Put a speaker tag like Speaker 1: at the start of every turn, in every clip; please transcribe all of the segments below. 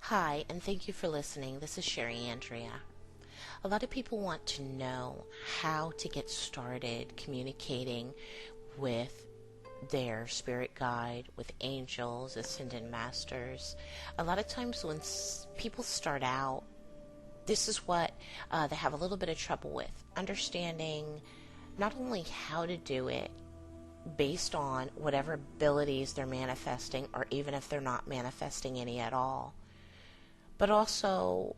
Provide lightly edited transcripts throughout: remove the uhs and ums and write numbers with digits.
Speaker 1: Hi, and thank you for listening. This is Sherry Andrea. A lot of people want to know how to get started communicating with their spirit guide, with angels, ascended masters. A lot of times when people start out, this is what they have a little bit of trouble with. Understanding not only how to do it based on whatever abilities they're manifesting, or even if they're not manifesting any at all, but also,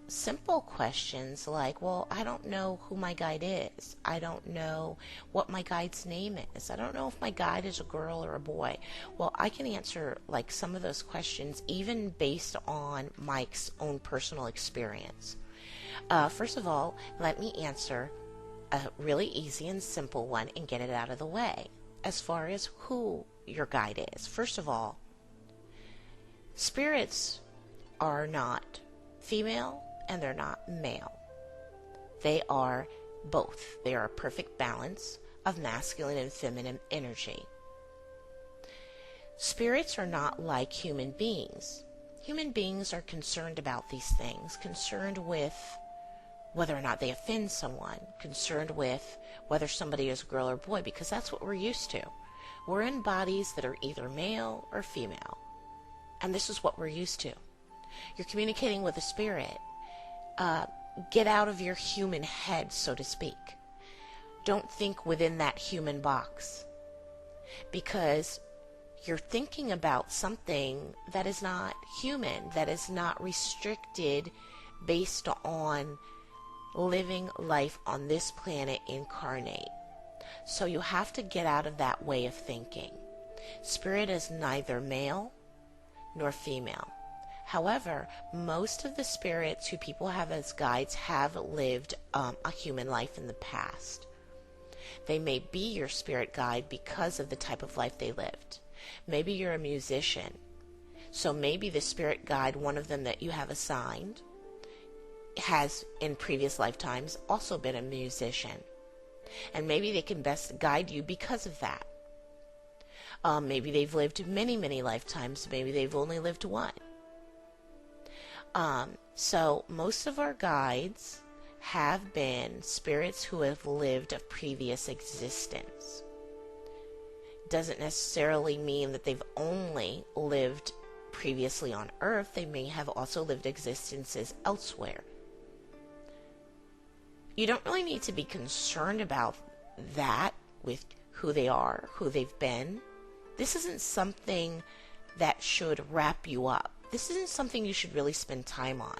Speaker 1: simple questions like, well, I don't know who my guide is. I don't know what my guide's name is. I don't know if my guide is a girl or a boy. Well, I can answer like some of those questions even based on Mike's own personal experience. First of all, let me answer a really easy and simple one and get it out of the way. As far as who your guide is, first of all, spirits are not female and they're not male. They are both. They are a perfect balance of masculine and feminine energy. Spirits are not like human beings. Human beings are concerned about these things, concerned with whether or not they offend someone, concerned with whether somebody is a girl or boy, because that's what we're used to. We're in bodies that are either male or female, and this is what we're used to. You're communicating with a spirit. Get out of your human head, so to speak. Don't think within that human box, because you're thinking about something that is not human, that is not restricted based on living life on this planet incarnate. So you have to get out of that way of thinking. Spirit is neither male nor female. However, most of the spirits who people have as guides have lived a human life in the past. They may be your spirit guide because of the type of life they lived. Maybe you're a musician, so maybe the spirit guide, one of them that you have assigned, has in previous lifetimes also been a musician, and maybe they can best guide you because of that. Maybe they've lived many lifetimes. Maybe they've only lived one. So most of our guides have been spirits who have lived a previous existence. Doesn't necessarily mean that they've only lived previously on Earth. They may have also lived existences elsewhere. You don't really need to be concerned about that with who they are, who they've been. This isn't something that should wrap you up. This isn't something you should really spend time on.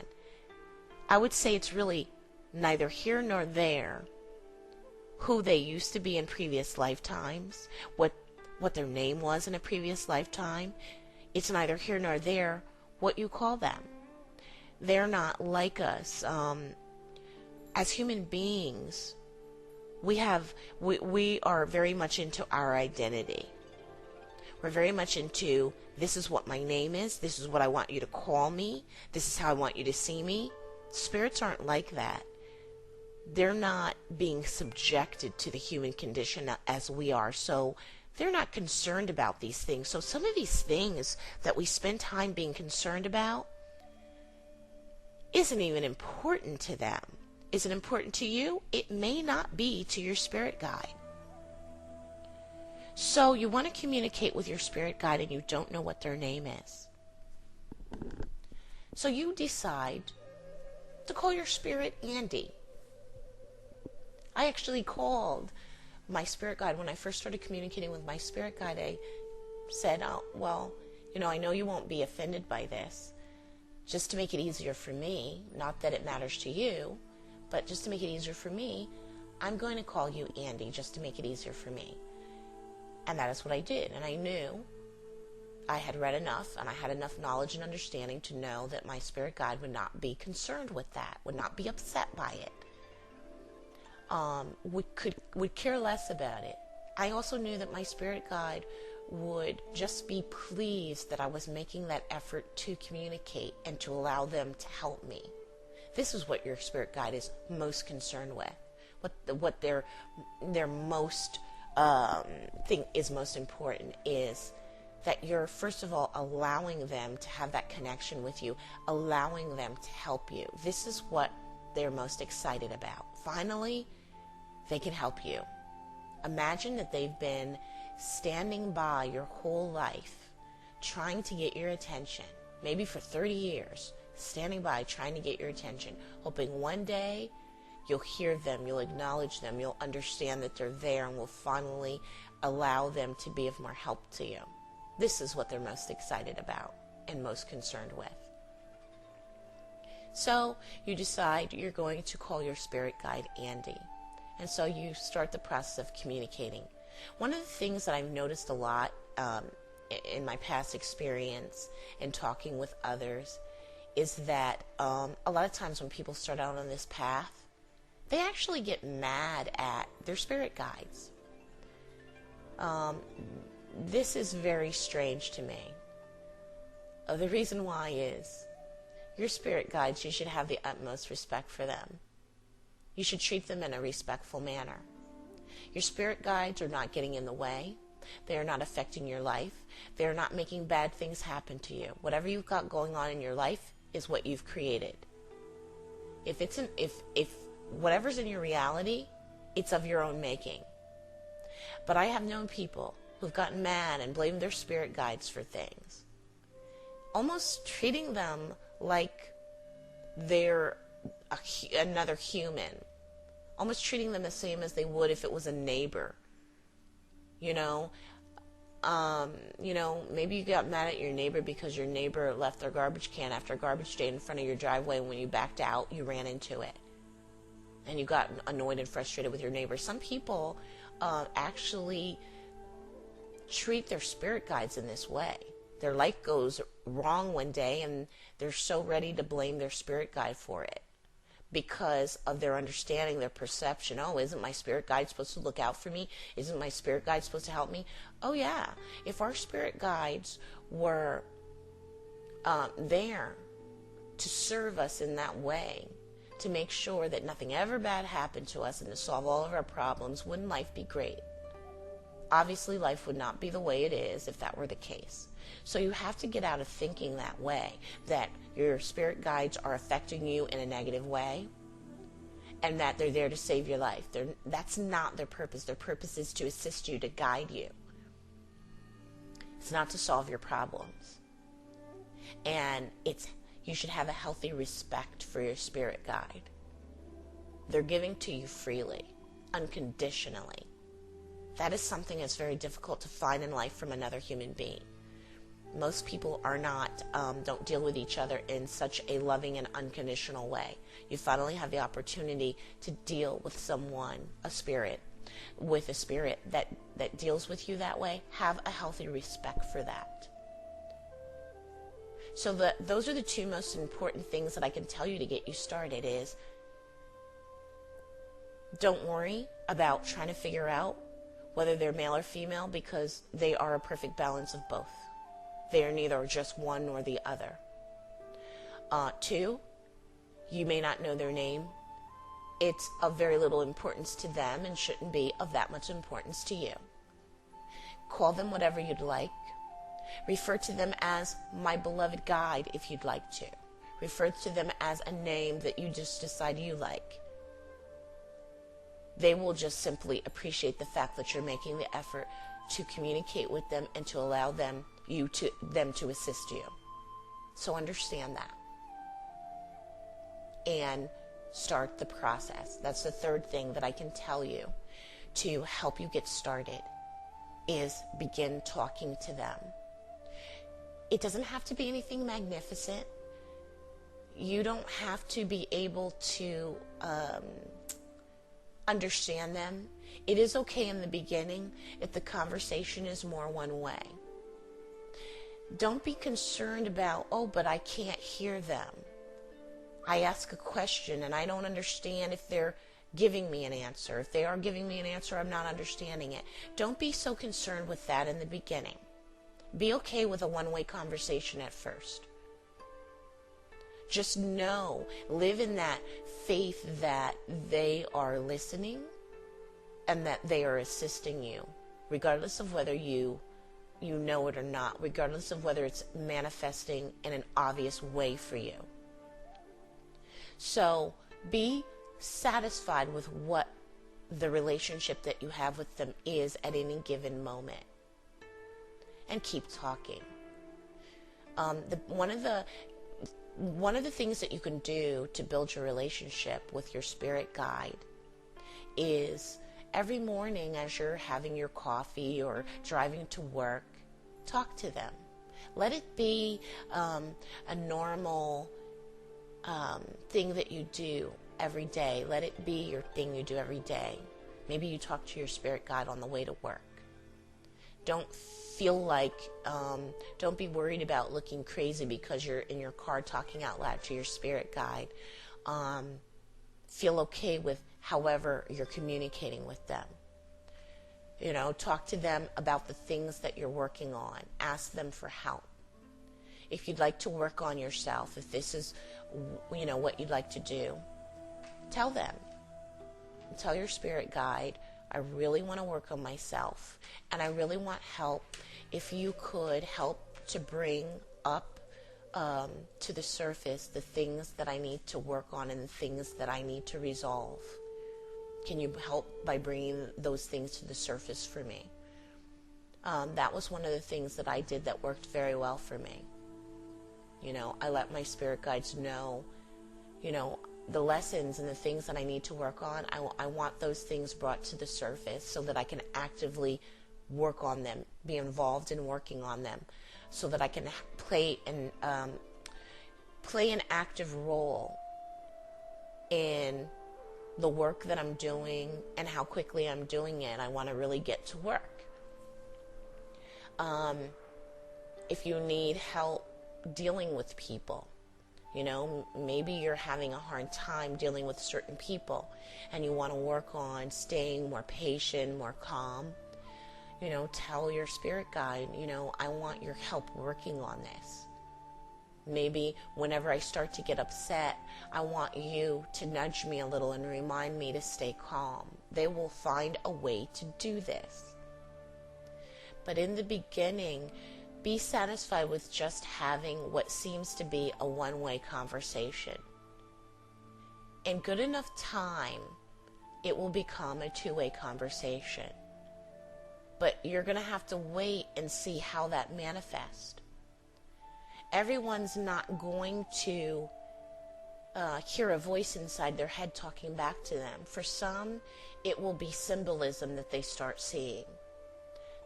Speaker 1: I would say it's really neither here nor there who they used to be in previous lifetimes, what their name was in a previous lifetime. It's neither here nor there what you call them. They're not like us. As human beings, we are very much into our identity. We're very much into, this is what my name is, this is what I want you to call me, this is how I want you to see me. Spirits aren't like that. They're not being subjected to the human condition as we are, so they're not concerned about these things. So some of these things that we spend time being concerned about isn't even important to them. Is it important to you? It may not be to your spirit guide. So you want to communicate with your spirit guide and you don't know what their name is. So you decide to call your spirit Andy. I actually called my spirit guide when I first started communicating with my spirit guide. I said, I know you won't be offended by this. Just to make it easier for me, not that it matters to you, but just to make it easier for me, I'm going to call you Andy just to make it easier for me. And that is what I did. And I knew I had read enough and I had enough knowledge and understanding to know that my spirit guide would not be concerned with that, would not be upset by it, would care less about it. I also knew that my spirit guide would just be pleased that I was making that effort to communicate and to allow them to help me. This is what your spirit guide is most concerned with. What their most thing is most important is that you're, first of all, allowing them to have that connection with you, allowing them to help you. This is what they're most excited about. Finally, they can help you. Imagine that they've been standing by your whole life, trying to get your attention, maybe for 30 years, standing by, trying to get your attention, hoping one day you'll hear them, you'll acknowledge them, you'll understand that they're there, and will finally allow them to be of more help to you. This is what they're most excited about and most concerned with. So you decide you're going to call your spirit guide Andy. And so you start the process of communicating. One of the things that I've noticed a lot in my past experience in talking with others is that a lot of times when people start out on this path, they actually get mad at their spirit guides. This is very strange to me. The reason why is your spirit guides, you should have the utmost respect for them. You should treat them in a respectful manner. Your spirit guides are not getting in the way. They are not affecting your life. They are not making bad things happen to you. Whatever you've got going on in your life is what you've created. If whatever's in your reality, it's of your own making. But I have known people who've gotten mad and blamed their spirit guides for things, almost treating them like they're another human, almost treating them the same as they would if it was a neighbor. Maybe you got mad at your neighbor because your neighbor left their garbage can after a garbage day in front of your driveway, and when you backed out, you ran into it. And you got annoyed and frustrated with your neighbor. Some people actually treat their spirit guides in this way. Their life goes wrong one day, and they're so ready to blame their spirit guide for it because of their understanding, their perception. Oh, isn't my spirit guide supposed to look out for me? Isn't my spirit guide supposed to help me? Oh, yeah. If our spirit guides were there to serve us in that way, to make sure that nothing ever bad happened to us and to solve all of our problems, wouldn't life be great? Obviously, life would not be the way it is if that were the case. So you have to get out of thinking that way, that your spirit guides are affecting you in a negative way and that they're there to save your life. That's not their purpose. Their purpose is to assist you, to guide you. It's not to solve your problems. And you should have a healthy respect for your spirit guide. They're giving to you freely, unconditionally. That is something that's very difficult to find in life from another human being. Most people don't deal with each other in such a loving and unconditional way. You finally have the opportunity to deal with someone, a spirit that deals with you that way. Have a healthy respect for that. So those are the two most important things that I can tell you to get you started is, don't worry about trying to figure out whether they're male or female, because they are a perfect balance of both. They are neither just one nor the other. 2, you may not know their name. It's of very little importance to them and shouldn't be of that much importance to you. Call them whatever you'd like. Refer to them as my beloved guide if you'd like to. Refer to them as a name that you just decide you like. They will just simply appreciate the fact that you're making the effort to communicate with them and to allow them to assist you. So understand that. And start the process. That's the third thing that I can tell you to help you get started, is begin talking to them. It doesn't have to be anything magnificent. You don't have to be able to understand them. It is okay in the beginning if the conversation is more one way. Don't be concerned about, oh, but I can't hear them. I ask a question and I don't understand if they're giving me an answer. If they are giving me an answer, I'm not understanding it. Don't be so concerned with that in the beginning. Be okay with a one-way conversation at first. Just know, live in that faith that they are listening and that they are assisting you, regardless of whether you you know it or not, regardless of whether it's manifesting in an obvious way for you. So be satisfied with what the relationship that you have with them is at any given moment, and keep talking. One of the things that you can do to build your relationship with your spirit guide is every morning as you're having your coffee or driving to work, talk to them. Let it be a normal thing that you do every day. Let it be your thing you do every day. Maybe you talk to your spirit guide on the way to work. Don't feel like, don't be worried about looking crazy because you're in your car talking out loud to your spirit guide. Feel okay with however you're communicating with them. You know, talk to them about the things that you're working on. Ask them for help. If you'd like to work on yourself, if this is, you know, what you'd like to do, tell them. Tell your spirit guide, I really want to work on myself, and I really want help. If you could help to bring up to the surface the things that I need to work on and the things that I need to resolve. Can you help by bringing those things to the surface for me? That was one of the things that I did that worked very well for me. You know, I let my spirit guides know, you know, the lessons and the things that I need to work on. I want those things brought to the surface so that I can actively work on them, be involved in working on them, so that I can play an active role in the work that I'm doing and how quickly I'm doing it. I want to really get to work. If you need help dealing with people, you know, maybe you're having a hard time dealing with certain people and you want to work on staying more patient, more calm, you know, tell your spirit guide, you know, I want your help working on this. Maybe whenever I start to get upset, I want you to nudge me a little and remind me to stay calm. They will find a way to do this. But in the beginning, be satisfied with just having what seems to be a one-way conversation. In good enough time, it will become a two-way conversation. But you're going to have to wait and see how that manifests. Everyone's not going to hear a voice inside their head talking back to them. For some, it will be symbolism that they start seeing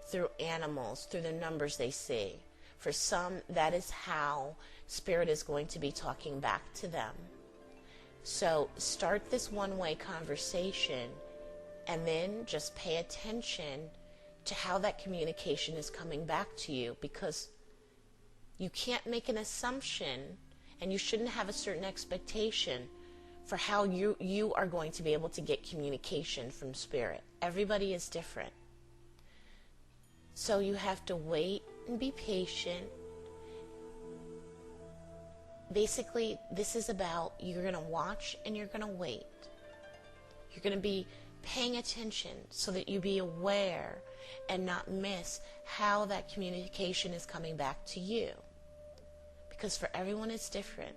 Speaker 1: through animals, through the numbers they see. For some, that is how Spirit is going to be talking back to them. So start this one-way conversation and then just pay attention to how that communication is coming back to you, because you can't make an assumption and you shouldn't have a certain expectation for how you are going to be able to get communication from Spirit. Everybody is different. So you have to wait and be patient. Basically, this is about, you're going to watch and you're going to wait. You're going to be paying attention so that you be aware and not miss how that communication is coming back to you. Because for everyone it's different.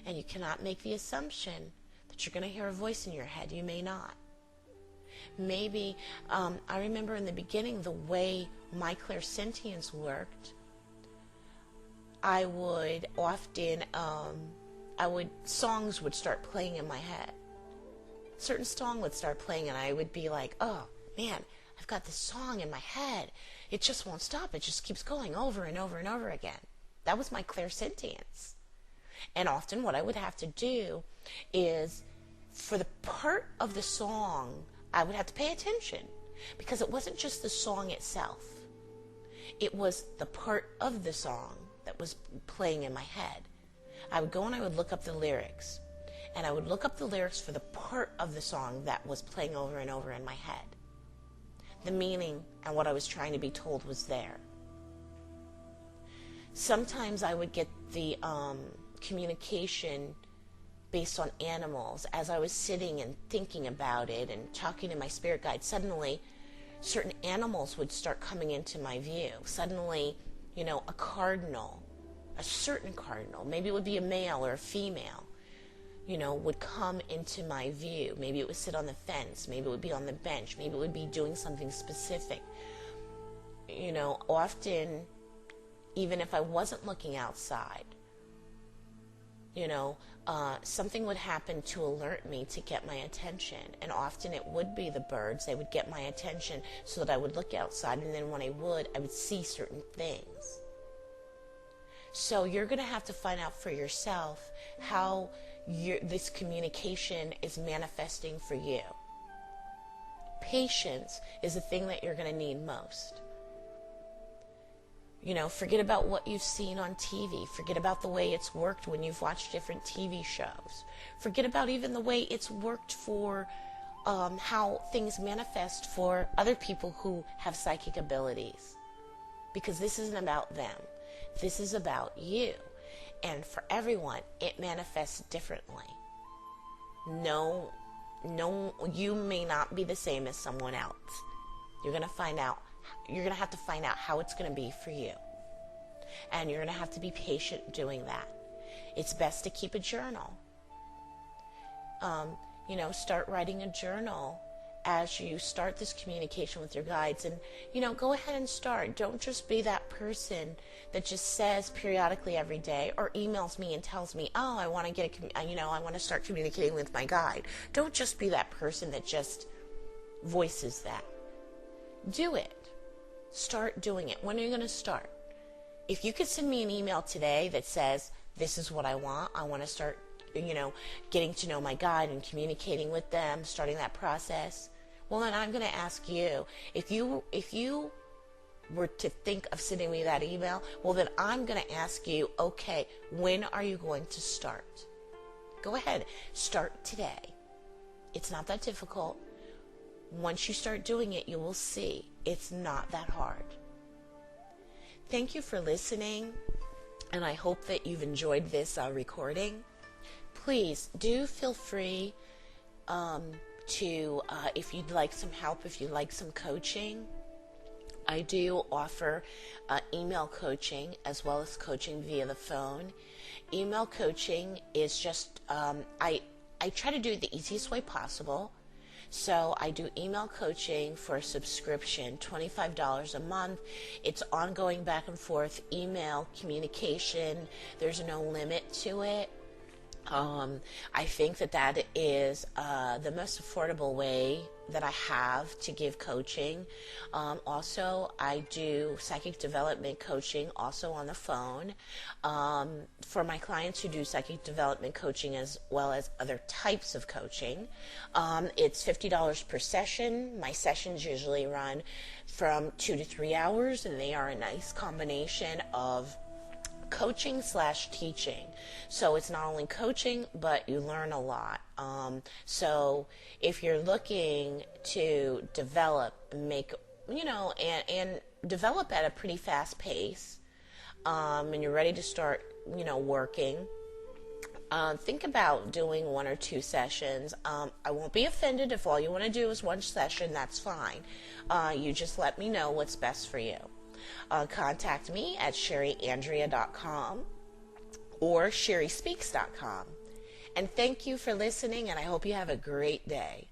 Speaker 1: And you cannot make the assumption that you're going to hear a voice in your head. You may not. Maybe, I remember in the beginning the way my clairsentience worked, I would often, songs would start playing in my head. A certain song would start playing and I would be like, oh man, I've got this song in my head. It just won't stop. It just keeps going over and over and over again. That was my clairsentience. And often what I would have to do is, for the part of the song, I would have to pay attention, because it wasn't just the song itself. It was the part of the song that was playing in my head. I would go and I would look up the lyrics, and I would look up the lyrics for the part of the song that was playing over and over in my head. The meaning and what I was trying to be told was there. Sometimes I would get the communication based on animals. As I was sitting and thinking about it and talking to my spirit guide, suddenly certain animals would start coming into my view. Suddenly, a cardinal, a certain cardinal, maybe it would be a male or a female, would come into my view. Maybe it would sit on the fence, maybe it would be on the bench, maybe it would be doing something specific. Often, even if I wasn't looking outside, something would happen to alert me to get my attention. And often it would be the birds. They would get my attention so that I would look outside, and then when I would see certain things. So you're going to have to find out for yourself how this communication is manifesting for you. Patience is the thing that you're going to need most. Forget about what you've seen on TV. Forget about the way it's worked when you've watched different TV shows. Forget about even the way it's worked for how things manifest for other people who have psychic abilities. Because this isn't about them. This is about you. And for everyone, it manifests differently. No, you may not be the same as someone else. You're going to have to find out how it's going to be for you. And you're going to have to be patient doing that. It's best to keep a journal. Start writing a journal as you start this communication with your guides. And, go ahead and start. Don't just be that person that just says periodically every day or emails me and tells me, oh, I want to start communicating with my guide. Don't just be that person that just voices that. Do it. Start doing it. When are you going to start? If you could send me an email today that says, this is what I want to start, getting to know my guide and communicating with them, starting that process, well, then I'm going to ask you, if you were to think of sending me that email, well, then I'm going to ask you, okay, when are you going to start? Go ahead. Start today. It's not that difficult. Once you start doing it, you will see it's not that hard. Thank you for listening, and I hope that you've enjoyed this recording. Please do feel free to, if you'd like some help, if you'd like some coaching, I do offer email coaching as well as coaching via the phone. Email coaching is just, I try to do it the easiest way possible. So I do email coaching for a subscription, $25 a month. It's ongoing back and forth email communication. There's no limit to it. I think that is the most affordable way that I have to give coaching. Also, I do psychic development coaching also on the phone. For my clients who do psychic development coaching as well as other types of coaching, it's $50 per session. My sessions usually run from 2 to 3 hours, and they are a nice combination of coaching / teaching. So it's not only coaching, but you learn a lot. So if you're looking to develop, make, and develop at a pretty fast pace, and you're ready to start, working, think about doing 1 or 2 sessions. I won't be offended if all you want to do is 1 session. That's fine. You just let me know what's best for you. Contact me at SherryAndrea.com or SherrySpeaks.com. And thank you for listening, and I hope you have a great day.